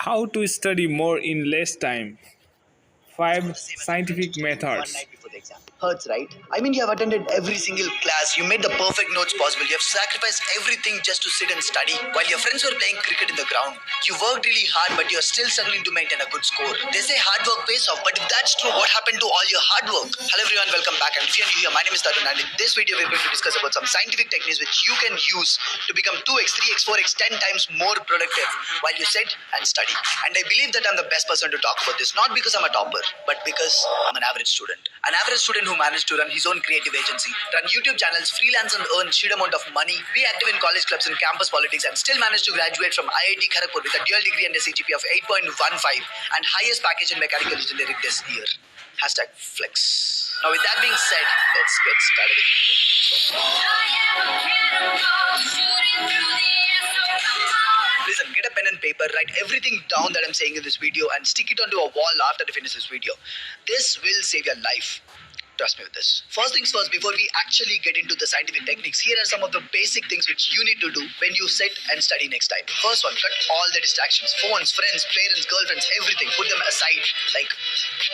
How to study more in less time. 5 Same as my friend scientific studying one methods. night before the exam. Hurts, right? I mean, you have attended every single class, you made the perfect notes possible, you have sacrificed everything just to sit and study while your friends were playing cricket in the ground. You worked really hard, but you're still struggling to maintain a good score. They say hard work pays off, but if that's true, what happened to all your hard work? Hello everyone, welcome back. And if you're new here, my name is Tarun, and in this video, we're going to discuss about some scientific techniques which you can use to become 2x, 3x, 4x, 10 times more productive while you sit and study. And I believe that I'm the best person to talk about this, not because I'm a topper, but because I'm an average student. An average student who managed to run his own creative agency, run YouTube channels, freelance and earn sheer amount of money, be active in college clubs and campus politics, and still managed to graduate from IIT Kharagpur with a dual degree and a CGPA of 8.15 and highest package in mechanical engineering this year. Hashtag flex. Now with that being said, let's get started with the video. Listen, get a pen and paper, write everything down that I'm saying in this video and stick it onto a wall after I finish this video. This will save your life. Trust me with this. First things first, before we actually get into the scientific techniques, here are some of the basic things which you need to do when you sit and study next time. First one, cut all the distractions. Phones, friends, parents, girlfriends, everything. Put them aside. Like,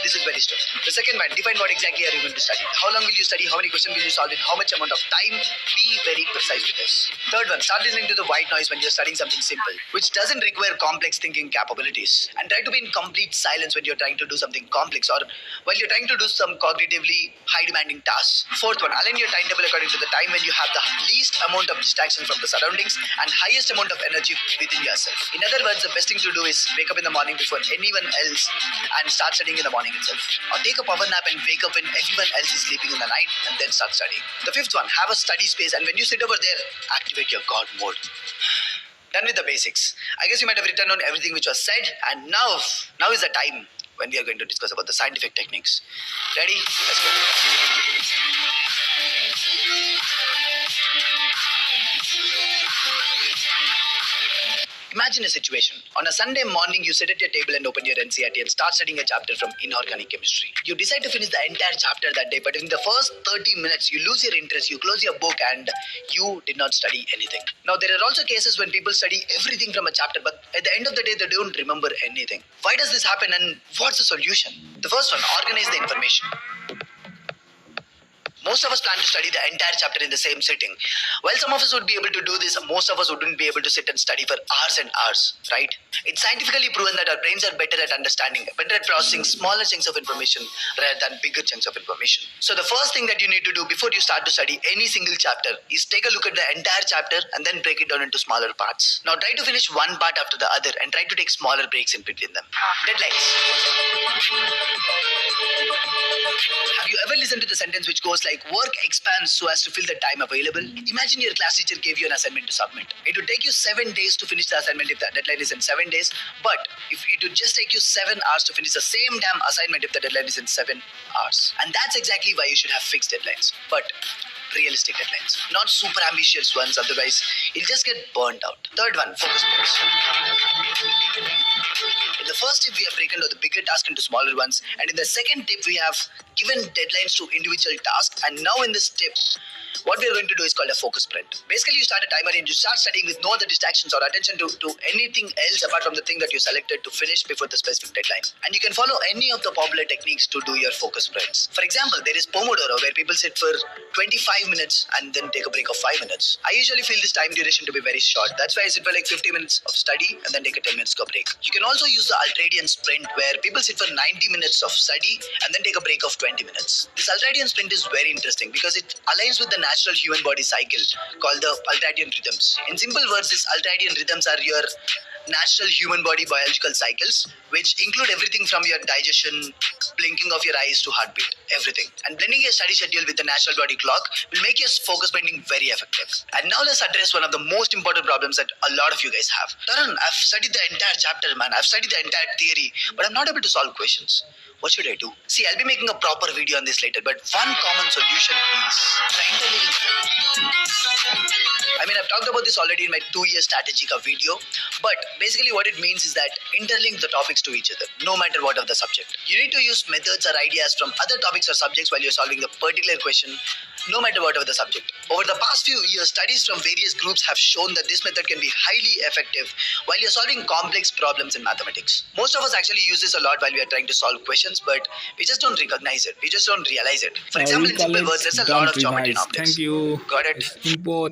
this is very strict. The second one, define what exactly are you going to study. How long will you study? How many questions will you solve in how much amount of time? Be very precise with this. Third one, start listening to the white noise when you're studying something simple, which doesn't require complex thinking capabilities. And try to be in complete silence when you're trying to do something complex or while you're trying to do some cognitively high demanding tasks. Fourth one, align your timetable according to the time when you have the least amount of distraction from the surroundings and highest amount of energy within yourself. In other words, the best thing to do is wake up in the morning before anyone else and start studying in the morning itself. Or take a power nap and wake up when everyone else is sleeping in the night and then start studying. The fifth one, have a study space, and when you sit over there, activate your God mode. Done with the basics. I guess you might have written on everything which was said, and now is the time when we are going to discuss about the scientific techniques. Ready? Let's go. Imagine a situation. On a Sunday morning, you sit at your table and open your NCERT and start studying a chapter from inorganic chemistry. You decide to finish the entire chapter that day, but in the first 30 minutes, you lose your interest, you close your book, and you did not study anything. Now, there are also cases when people study everything from a chapter, but at the end of the day, they don't remember anything. Why does this happen, and what's the solution? The first one, organize the information. Most of us plan to study the entire chapter in the same sitting. While some of us would be able to do this, most of us wouldn't be able to sit and study for hours and hours, right? It's scientifically proven that our brains are better at understanding, better at processing smaller chunks of information rather than bigger chunks of information. So the first thing that you need to do before you start to study any single chapter is take a look at the entire chapter and then break it down into smaller parts. Now try to finish one part after the other and try to take smaller breaks in between them. Deadlines. Have you ever listened to the sentence which goes like, work expands so as to fill the time available? Imagine your class teacher gave you an assignment to submit. It would take you 7 days to finish the assignment if the deadline is in 7 days. But if it would just take you 7 hours to finish the same damn assignment if the deadline is in 7 hours. And that's exactly why you should have fixed deadlines. But realistic deadlines, not super ambitious ones, otherwise you'll just get burned out. Third one, focus points. In the first tip, we have broken down the bigger task into smaller ones, and in the second tip, we have given deadlines to individual tasks. And now in this tip, what we are going to do is called a focus sprint. Basically, you start a timer and you start studying with no other distractions or attention to anything else apart from the thing that you selected to finish before the specific deadline. And you can follow any of the popular techniques to do your focus sprints. For example, there is Pomodoro, where people sit for 25 minutes and then take a break of 5 minutes. I usually feel this time duration to be very short. That's why I sit for like 50 minutes of study and then take a 10 minutes break. You can also use the Ultradian sprint, where people sit for 90 minutes of study and then take a break of 20 minutes. This Ultradian sprint is very interesting because it aligns with the natural human body cycle called the Ultradian rhythms. In simple words, these Ultradian rhythms are your natural human body biological cycles, which include everything from your digestion, blinking of your eyes to heartbeat, everything. And blending your study schedule with the natural body clock will make your focus spending very effective. And now let's address one of the most important problems that a lot of you guys have. Tarun, I've studied the entire chapter, man. I've studied the entire theory, but I'm not able to solve questions. What should I do? See, I'll be making a proper video on this later, but one common solution is trying to live in. I mean, I've talked about this already in my 2-year strategic video, but Basically, what it means is that interlink the topics to each other, no matter what of the subject. You need to use methods or ideas from other topics or subjects while you're solving the particular question, no matter what of the subject. Over the past few years, studies from various groups have shown that this method can be highly effective while you're solving complex problems in mathematics. Most of us actually use this a lot while we are trying to solve questions, but we just don't recognize it. We just don't realize it. For example, in simple words, there's a lot of geometry in objects. Thank you. Got it? Import.